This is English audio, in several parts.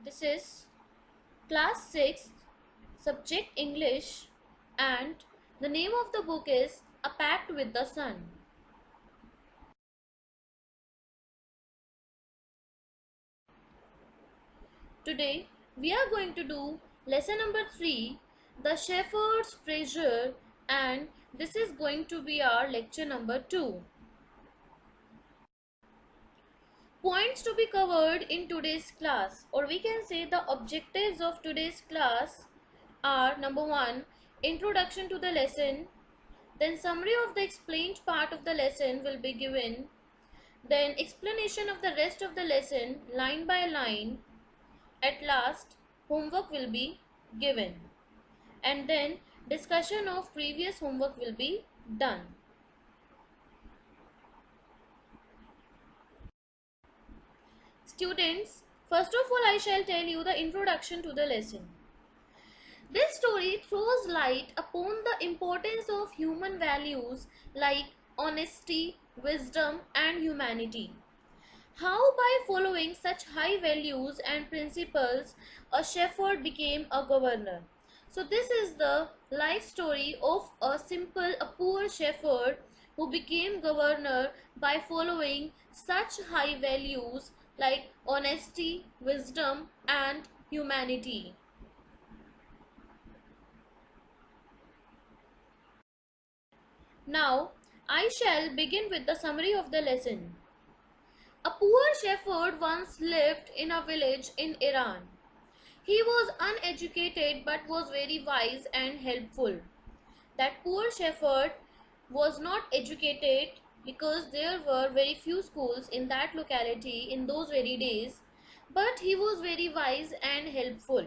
This is class 6, subject English, and the name of the book is A Pact with the Sun. Today we are going to do lesson number 3, The Shepherd's Treasure, and this is going to be our lecture number 2. Points to be covered in today's class, or we can say the objectives of today's class are: number 1, introduction to the lesson, then summary of the explained part of the lesson will be given, then explanation of the rest of the lesson line by line, at last homework will be given, and then discussion of previous homework will be done. Students, first of all I shall tell you the introduction to the lesson. This story throws light upon the importance of human values like honesty, wisdom, and humanity. How, by following such high values and principles, a shepherd became a governor. So this is the life story of a poor shepherd who became governor by following such high values like honesty, wisdom, and humanity. Now, I shall begin with the summary of the lesson. A poor shepherd once lived in a village in Iran. He was uneducated but was very wise and helpful. That poor shepherd was not educated because there were very few schools in that locality in those very days, but he was very wise and helpful.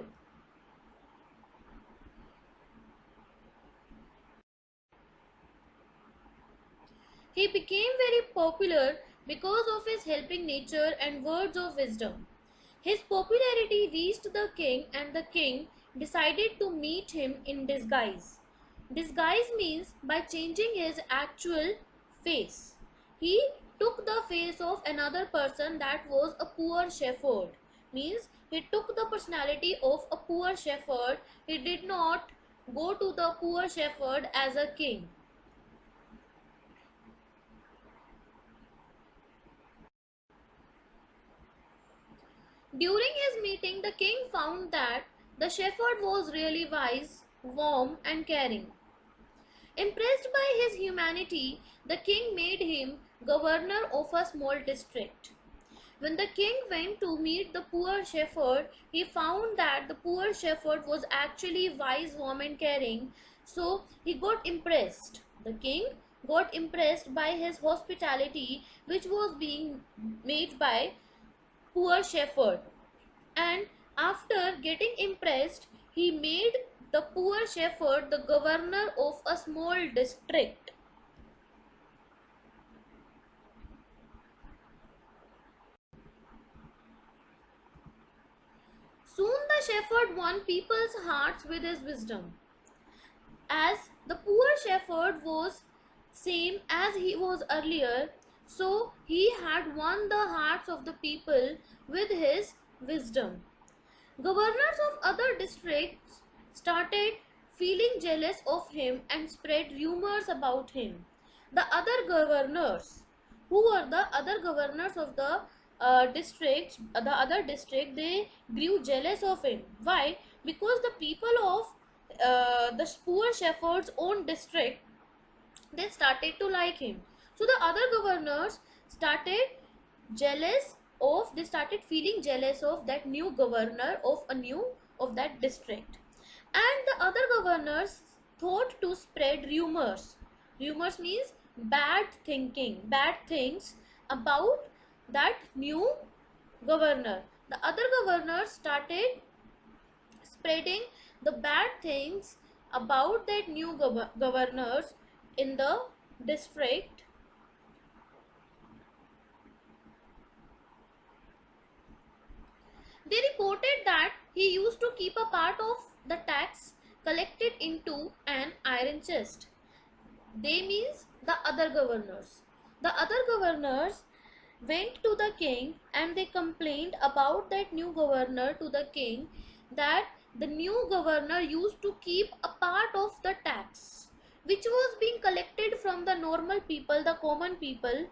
He became very popular because of his helping nature and words of wisdom. His popularity reached the king, and the king decided to meet him in disguise. Disguise means by changing his actual face. He took the face of another person that was a poor shepherd. Means he took the personality of a poor shepherd. He did not go to the poor shepherd as a king. During his meeting, the king found that the shepherd was really wise, warm, and caring. Impressed by his humanity, the king made him governor of a small district. When the king went to meet the poor shepherd, he found that the poor shepherd was actually wise, warm, and caring, so he got impressed. The king got impressed by his hospitality, which was being made by poor shepherd, and after getting impressed he made the poor shepherd the governor of a small district. Soon the shepherd won people's hearts with his wisdom. As the poor shepherd was same as he was earlier, so he had won the hearts of the people with his wisdom. Governors of other districts started feeling jealous of him and spread rumors about him. The other governors, who were the other governors of the other district, they grew jealous of him. Why? Because the people of the poor shepherd's own district, they started to like him. So the other governors started they started feeling jealous of that new governor of that district, and the other governors thought to spread rumors. Rumors means bad things about that new governor. The other governors started spreading the bad things about that new governors in the district. They reported that he used to keep a part of the tax collected into an iron chest. They means the other governors. The other governors went to the king and they complained about that new governor to the king, that the new governor used to keep a part of the tax which was being collected from the normal people, the common people,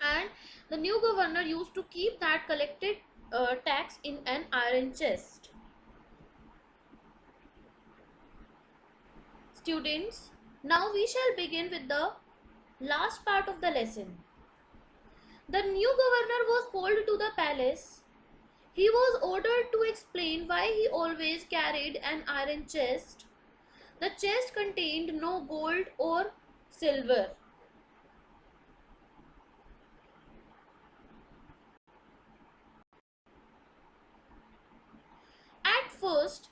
and the new governor used to keep that collected tax in an iron chest. Students, now we shall begin with the last part of the lesson. The new governor was called to the palace. He was ordered to explain why he always carried an iron chest. The chest contained no gold or silver. At first,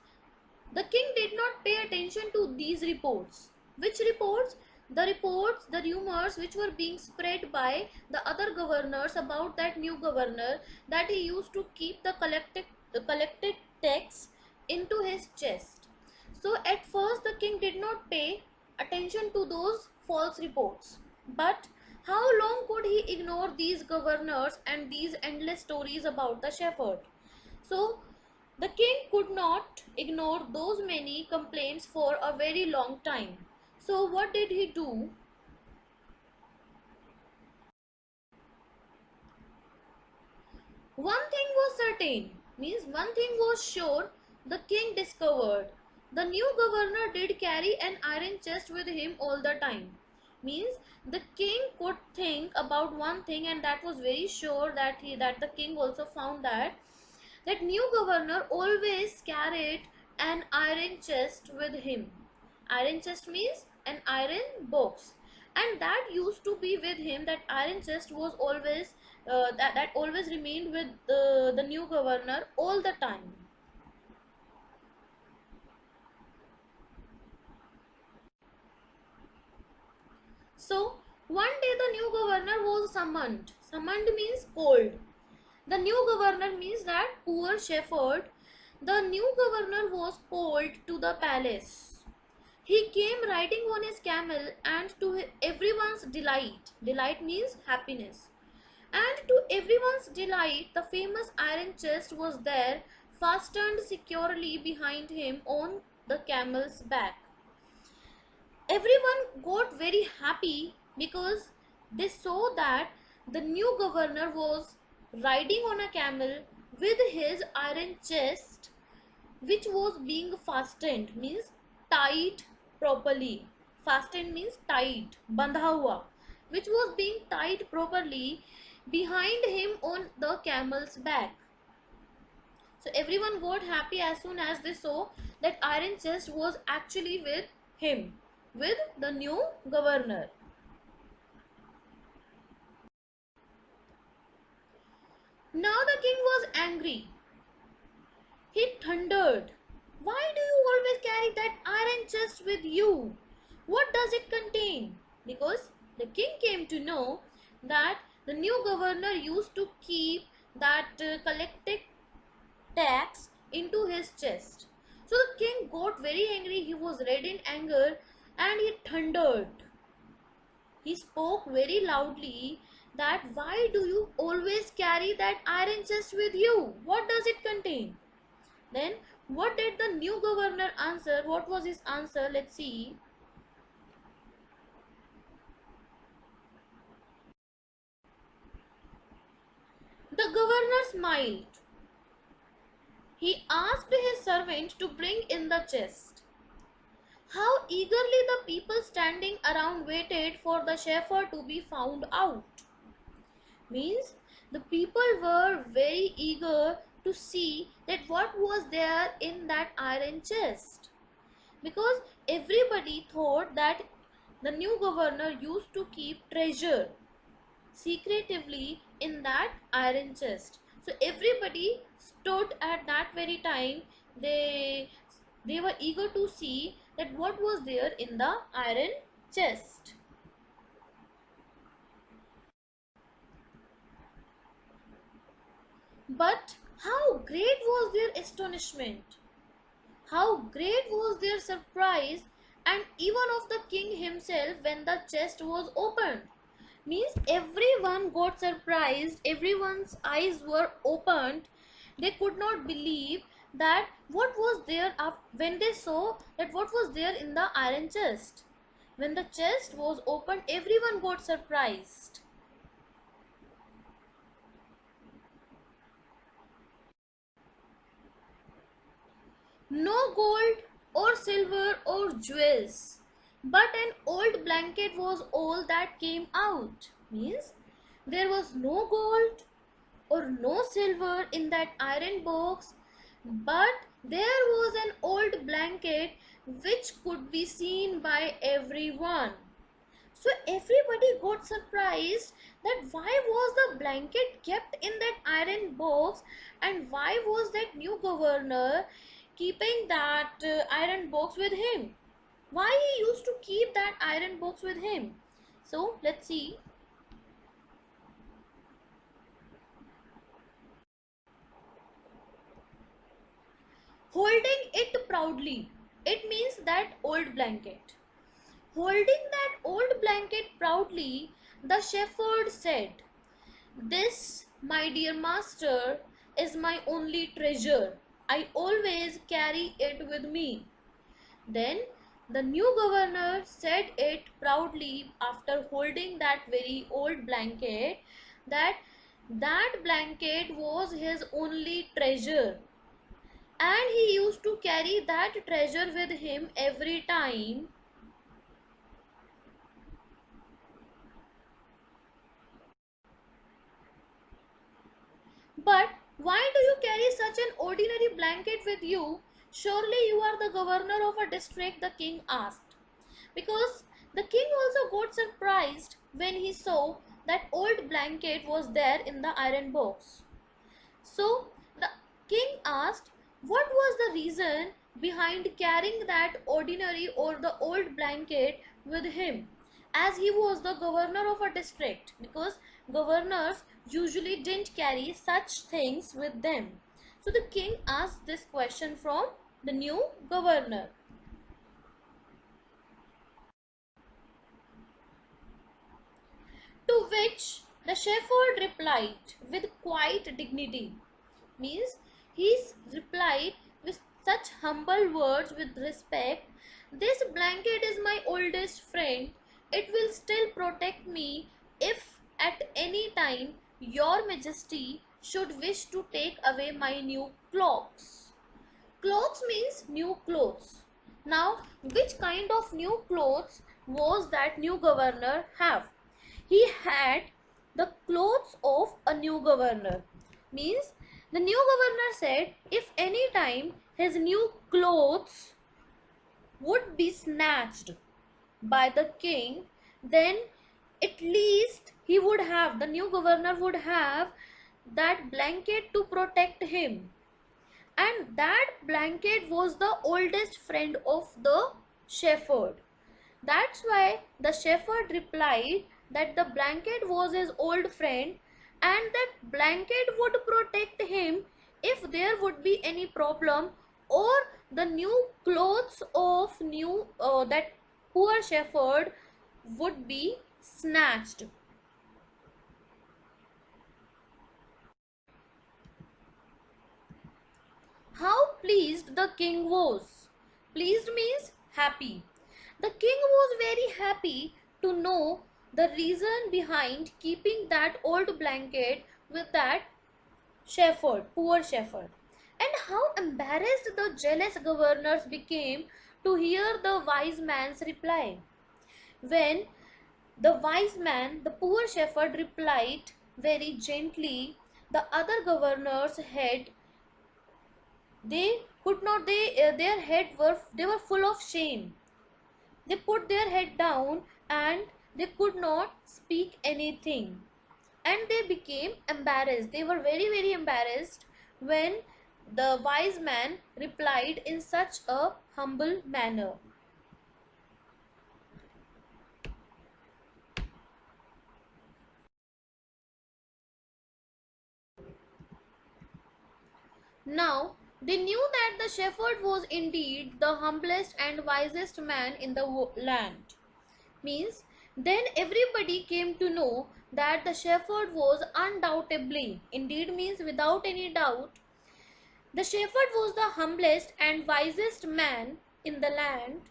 the king did not pay attention to these reports. Which reports? The reports, the rumors which were being spread by the other governors about that new governor, that he used to keep the collected tax into his chest. So at first the king did not pay attention to those false reports. But how long could he ignore these governors and these endless stories about the shepherd? So the king could not ignore those many complaints for a very long time. So what did he do? One thing was certain, means one thing was sure, the king discovered. The new governor did carry an iron chest with him all the time. Means the king could think about one thing, and that was very sure that the king also found that new governor always carried an iron chest with him. Iron chest means an iron box, and that used to be with him. That iron chest was always that always remained with the new governor all the time. So one day the new governor was summoned. Summoned means called. The new governor means that poor shepherd. The new governor was called to the palace. He came riding on his camel, and to everyone's delight means happiness, and to everyone's delight, the famous iron chest was there, fastened securely behind him on the camel's back. Everyone got very happy because they saw that the new governor was riding on a camel with his iron chest, which was being fastened, means tied properly. Fastened means tied, bandha hua, which was being tied properly behind him on the camel's back. So everyone got happy as soon as they saw that iron chest was actually with him, with the new governor. Now the king was angry. He thundered, "Why do you always carry that iron chest with you? What does it contain?" Because the king came to know that the new governor used to keep that collected tax into his chest. So the king got very angry. He was red in anger and he thundered. He spoke very loudly that, "Why do you always carry that iron chest with you? What does it contain?" Then what did the new governor answer? What was his answer? Let's see. The governor smiled. He asked his servant to bring in the chest. How eagerly the people standing around waited for the shepherd to be found out. Means the people were very eager to see that what was there in that iron chest, because everybody thought that the new governor used to keep treasure secretively in that iron chest. So everybody stood at that very time. They were eager to see that what was there in the iron chest. But how great was their astonishment, how great was their surprise, and even of the king himself, when the chest was opened. Means everyone got surprised, everyone's eyes were opened. They could not believe that what was there when they saw that what was there in the iron chest. When the chest was opened, everyone got surprised. No gold or silver or jewels, but an old blanket was all that came out. Means there was no gold or no silver in that iron box, but there was an old blanket which could be seen by everyone. So everybody got surprised that why was the blanket kept in that iron box, and why was that new governor keeping that iron box with him? Why he used to keep that iron box with him? So let's see. Holding it proudly. It means that old blanket. Holding that old blanket proudly, the shepherd said, "This, my dear master, is my only treasure. I always carry it with me." Then the new governor said it proudly after holding that very old blanket, that that blanket was his only treasure, and he used to carry that treasure with him every time. "But why do you carry such an ordinary blanket with you? Surely you are the governor of a district," the king asked. Because the king also got surprised when he saw that old blanket was there in the iron box. So the king asked what was the reason behind carrying that ordinary or the old blanket with him, as he was the governor of a district, because governors usually didn't carry such things with them. So the king asked this question from the new governor. To which the shepherd replied with quiet dignity. Means he replied with such humble words with respect, "This blanket is my oldest friend. It will still protect me if at any time your majesty should wish to take away my new cloaks." Clothes means new clothes. Now, which kind of new clothes was that new governor have? He had the clothes of a new governor. Means the new governor said if any time his new clothes would be snatched by the king, then at least he would have, the new governor would have that blanket to protect him, and that blanket was the oldest friend of the shepherd. That's why the shepherd replied that the blanket was his old friend, and that blanket would protect him if there would be any problem, or the new clothes of new that poor shepherd would be snatched. How pleased the king was. Pleased means happy. The king was very happy to know the reason behind keeping that old blanket with that shepherd, poor shepherd. And how embarrassed the jealous governors became to hear the wise man's reply. When the wise man, the poor shepherd, replied very gently, the other governors had, they could not, their head were, they were full of shame. They put their head down and they could not speak anything, and they became embarrassed. They were very very embarrassed when the wise man replied in such a humble manner. Now they knew that the shepherd was indeed the humblest and wisest man in the land. Means Then everybody came to know that the shepherd was undoubtedly, indeed means without any doubt, the shepherd was the humblest and wisest man in the land.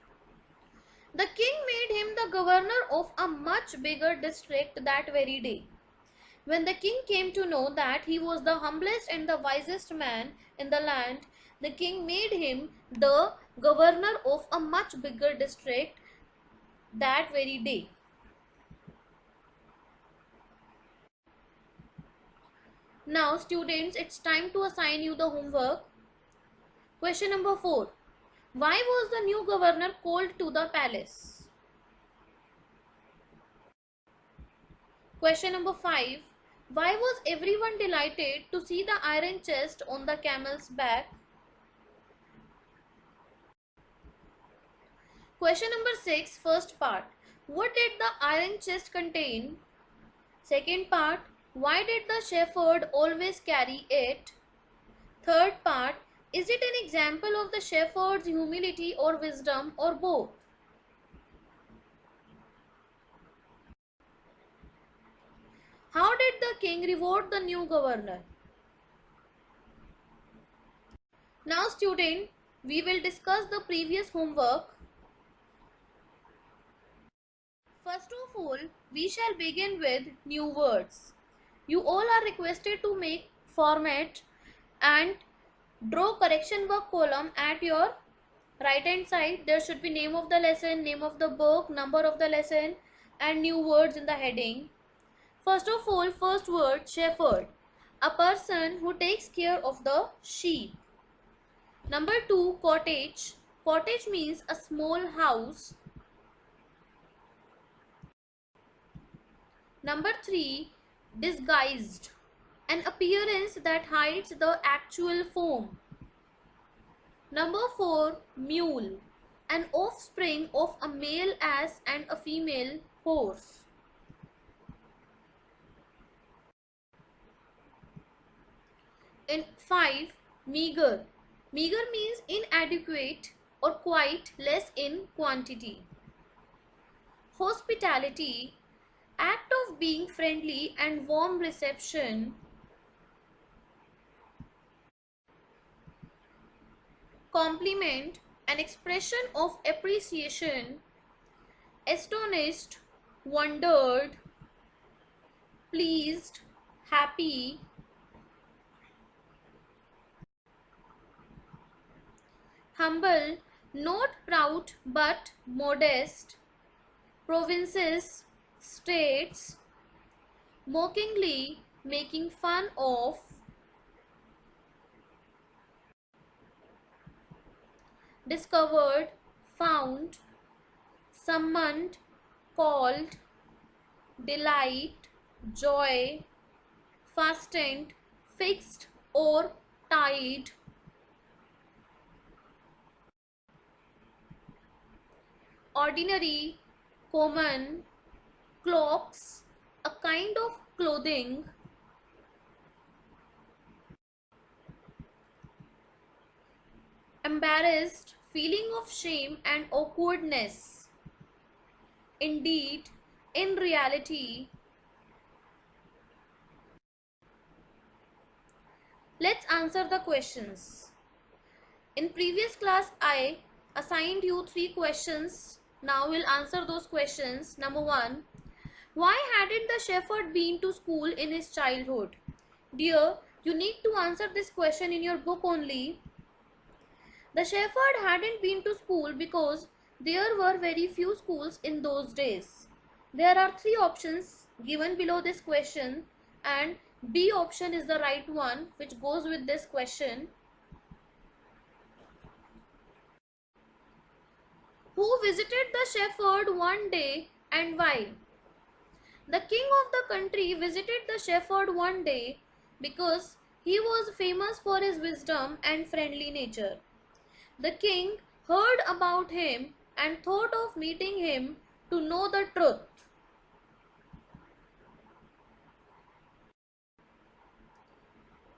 The king made him the governor of a much bigger district that very day. When the king came to know that he was the humblest and the wisest man in the land, the king made him the governor of a much bigger district that very day. Now students, it's time to assign you the homework. Question number 4. Why was the new governor called to the palace? Question number 5. Why was everyone delighted to see the iron chest on the camel's back? Question number 6, first part. What did the iron chest contain? Second part. Why did the shepherd always carry it? Third part. Is it an example of the shepherd's humility or wisdom or both? How did the king reward the new governor? Now student, we will discuss the previous homework. First of all, we shall begin with new words. You all are requested to make format and draw correction work column at your right hand side. There should be name of the lesson, name of the book, number of the lesson and new words in the heading. First of all, first word, shepherd, a person who takes care of the sheep. Number 2, cottage. Cottage means a small house. Number 3, disguised, an appearance that hides the actual form. Number 4, mule, an offspring of a male ass and a female horse. In 5, meager. Meager means inadequate or quite less in quantity. Hospitality, act of being friendly and warm reception. Compliment, an expression of appreciation. Astonished, wondered, pleased, happy. Humble, not proud but modest. Provinces, states. Mockingly, making fun of. Discovered, found. Summoned, called. Delight, joy. Fastened, fixed or tied. Ordinary, common. Cloaks, a kind of clothing. Embarrassed, feeling of shame and awkwardness. Indeed, in reality. Let's answer the questions. In previous class, I assigned you 3 questions. Now we'll answer those questions. Number 1. Why hadn't the shepherd been to school in his childhood? Dear, you need to answer this question in your book only. The shepherd hadn't been to school because there were very few schools in those days. There are 3 options given below this question and B option is the right one which goes with this question. Who visited the shepherd one day and why? The king of the country visited the shepherd one day because he was famous for his wisdom and friendly nature. The king heard about him and thought of meeting him to know the truth.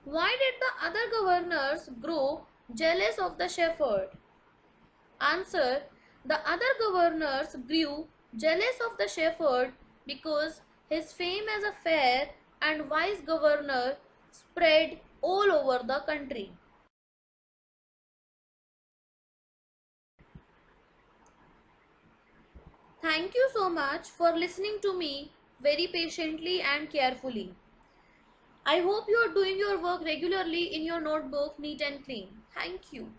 Why did the other governors grow jealous of the shepherd? Answer: the other governors grew jealous of the shepherd because his fame as a fair and wise governor spread all over the country. Thank you so much for listening to me very patiently and carefully. I hope you are doing your work regularly in your notebook neat and clean. Thank you.